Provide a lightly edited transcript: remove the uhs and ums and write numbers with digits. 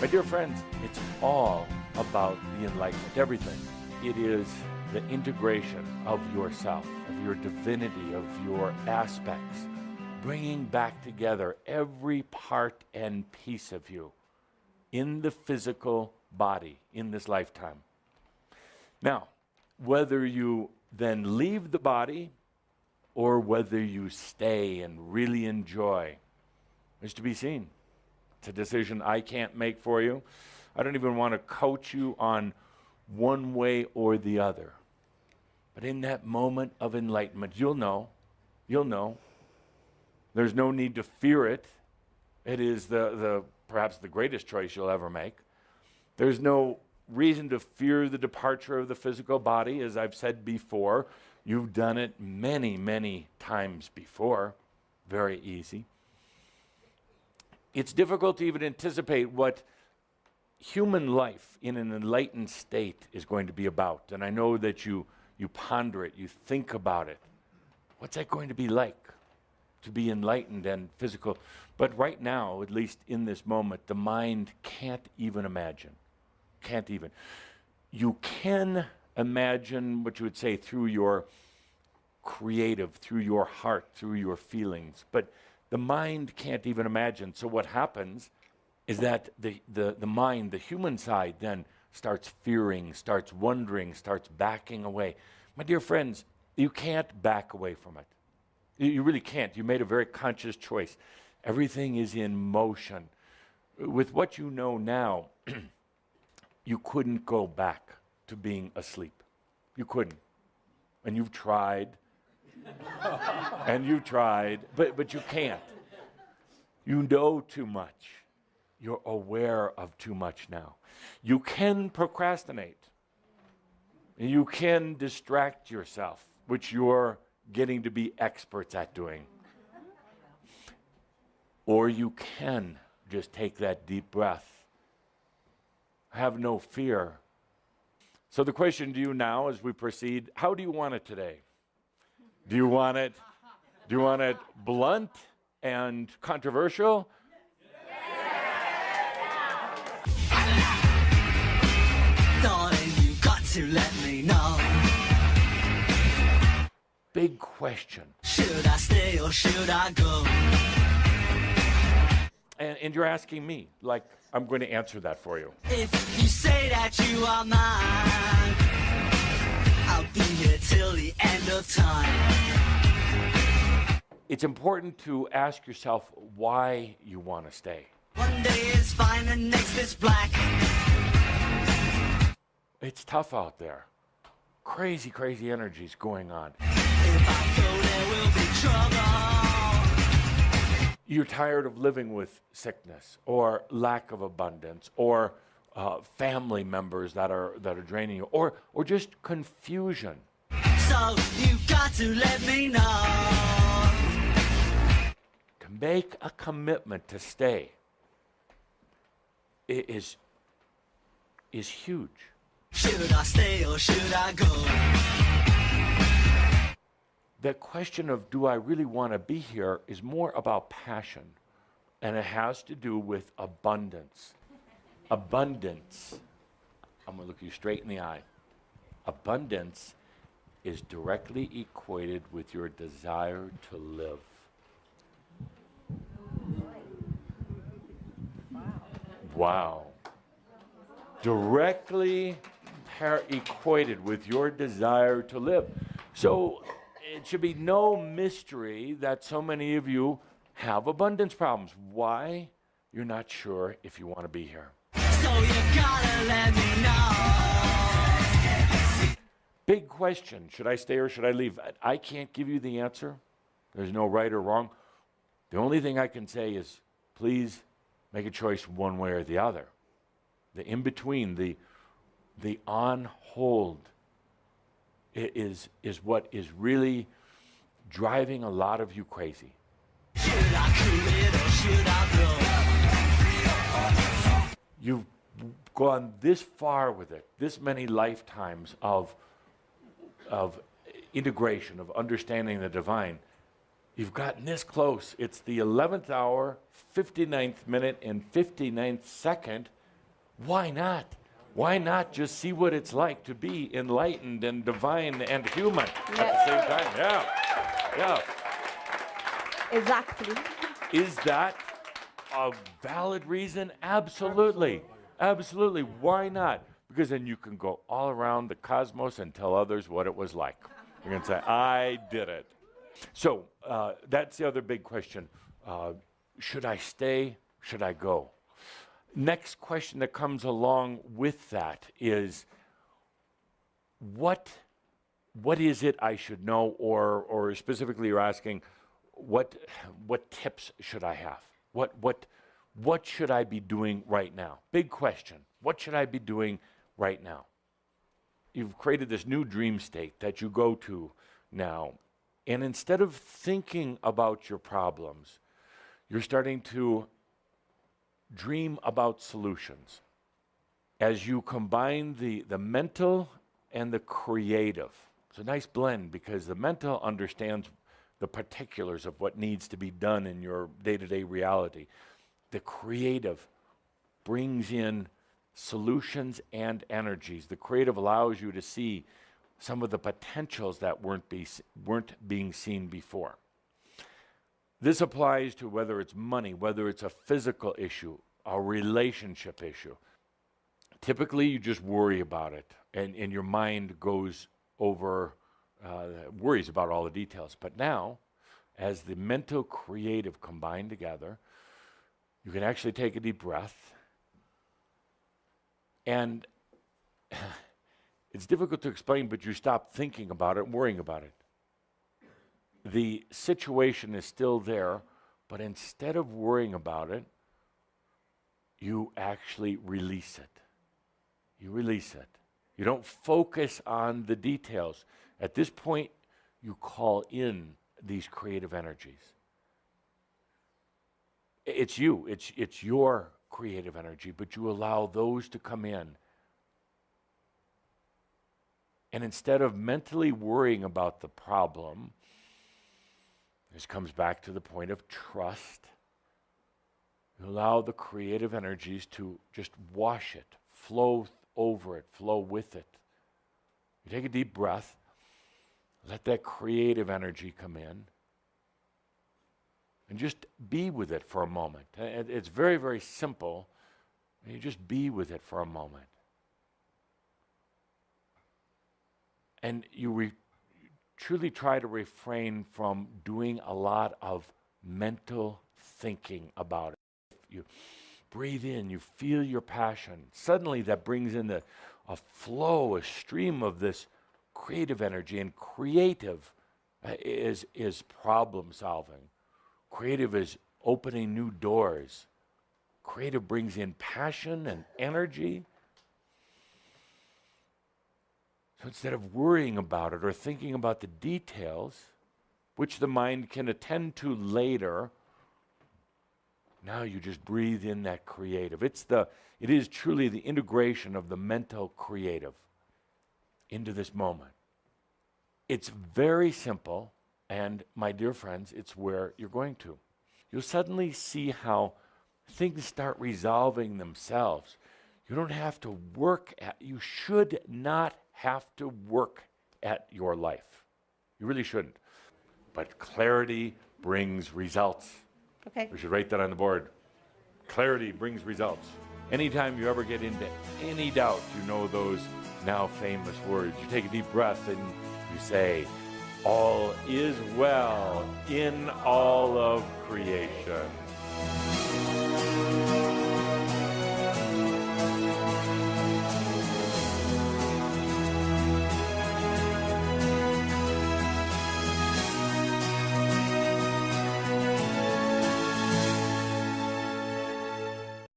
My dear friends, it's all about the enlightenment, everything. It is the integration of yourself, of your divinity, of your aspects, bringing back together every part and piece of you in the physical body in this lifetime. Now, whether you then leave the body or whether you stay and really enjoy is to be seen. It's a decision I can't make for you. I don't even want to coach you on one way or the other. But in that moment of enlightenment, you'll know. There's no need to fear it. It is perhaps the greatest choice you'll ever make. There's no reason to fear the departure of the physical body. As I've said before, you've done it many, many times before. Very easy. It's difficult to even anticipate what human life in an enlightened state is going to be about. And I know that you ponder it, you think about it. What's that going to be like, to be enlightened and physical? But right now, at least in this moment, the mind can't even imagine. Can't even. You can imagine what you would say through your creative, through your heart, through your feelings. But the mind can't even imagine. So what happens is that the mind, the human side, then starts fearing, starts wondering, starts backing away. My dear friends, you can't back away from it. You really can't. You made a very conscious choice. Everything is in motion. With what you know now, you couldn't go back to being asleep. You couldn't. And you've tried. And you tried, but you can't. You know too much. You're aware of too much now. You can procrastinate. You can distract yourself, which you're getting to be experts at doing. Or you can just take that deep breath. Have no fear. So the question to you now as we proceed, how do you want it today? Do you want it blunt and controversial? Darling, you got to let me know. Big question. Should I stay or should I go? And you're asking me, like I'm going to answer that for you. If you say that you are mine, I'll be here till the end of time. It's important to ask yourself why you want to stay. One day is fine and next is black. It's tough out there. Crazy, crazy energies going on. If I go, there will be trouble. You're tired of living with sickness or lack of abundance or family members that are draining you or just confusion. So you got to let me know. To make a commitment to stay is huge. Should I stay or should I go? The question of do I really want to be here is more about passion, and it has to do with abundance. Abundance, I'm going to look you straight in the eye. Abundance is directly equated with your desire to live. Wow. Directly equated with your desire to live. So it should be no mystery that so many of you have abundance problems. Why? You're not sure if you want to be here. So you gotta let me know. Big question. Should I stay or should I leave? I can't give you the answer. There's no right or wrong. The only thing I can say is please make a choice one way or the other. The in-between, the on hold is what is really driving a lot of you crazy. Should I quit or should I go? You've gone this far with it, this many lifetimes of integration, of understanding the divine. You've gotten this close. It's the 11th hour, 59th minute, and 59th second, Why not? Why not just see what it's like to be enlightened and divine and human at the same time? Yeah, yeah. Exactly. Is that a valid reason? Absolutely. Absolutely. Why not? Because then you can go all around the cosmos and tell others what it was like. You're going to say, I did it. So that's the other big question. Should I stay? Should I go? Next question that comes along with that is, what is it I should know, or specifically you're asking, what tips should I have? What should I be doing right now? Big question. What should I be doing right now? You've created this new dream state that you go to now, and instead of thinking about your problems, you're starting to dream about solutions. As you combine the mental and the creative. It's a nice blend, because the mental understands the particulars of what needs to be done in your day-to-day reality. The creative brings in solutions and energies. The creative allows you to see some of the potentials that weren't being seen before. This applies to whether it's money, whether it's a physical issue, a relationship issue. Typically, you just worry about it, and your mind goes over, worries about all the details. But now, as the mental creative combine together, you can actually take a deep breath, and it's difficult to explain, but you stop thinking about it, worrying about it. The situation is still there, but instead of worrying about it, you actually release it. You release it. You don't focus on the details. At this point, you call in these creative energies. It's you. It's your creative energy, but you allow those to come in. And instead of mentally worrying about the problem, this comes back to the point of trust. You allow the creative energies to just wash it, flow over it, flow with it. You take a deep breath, let that creative energy come in, and just be with it for a moment. It's very, very simple. You just be with it for a moment. And you truly try to refrain from doing a lot of mental thinking about it. You breathe in, you feel your passion. Suddenly that brings in a flow, a stream of this creative energy. And creative is problem solving. Creative is opening new doors. Creative brings in passion and energy. So instead of worrying about it or thinking about the details, which the mind can attend to later, now you just breathe in that creative. It is truly the integration of the mental creative into this moment. It's very simple, and my dear friends, it's where you're going to. You'll suddenly see how things start resolving themselves. You don't have to you should not have to work at your life. You really shouldn't. But clarity brings results. Okay. We should write that on the board. Clarity brings results. Anytime you ever get into any doubt, you know those now famous words. You take a deep breath and you say, all is well in all of creation.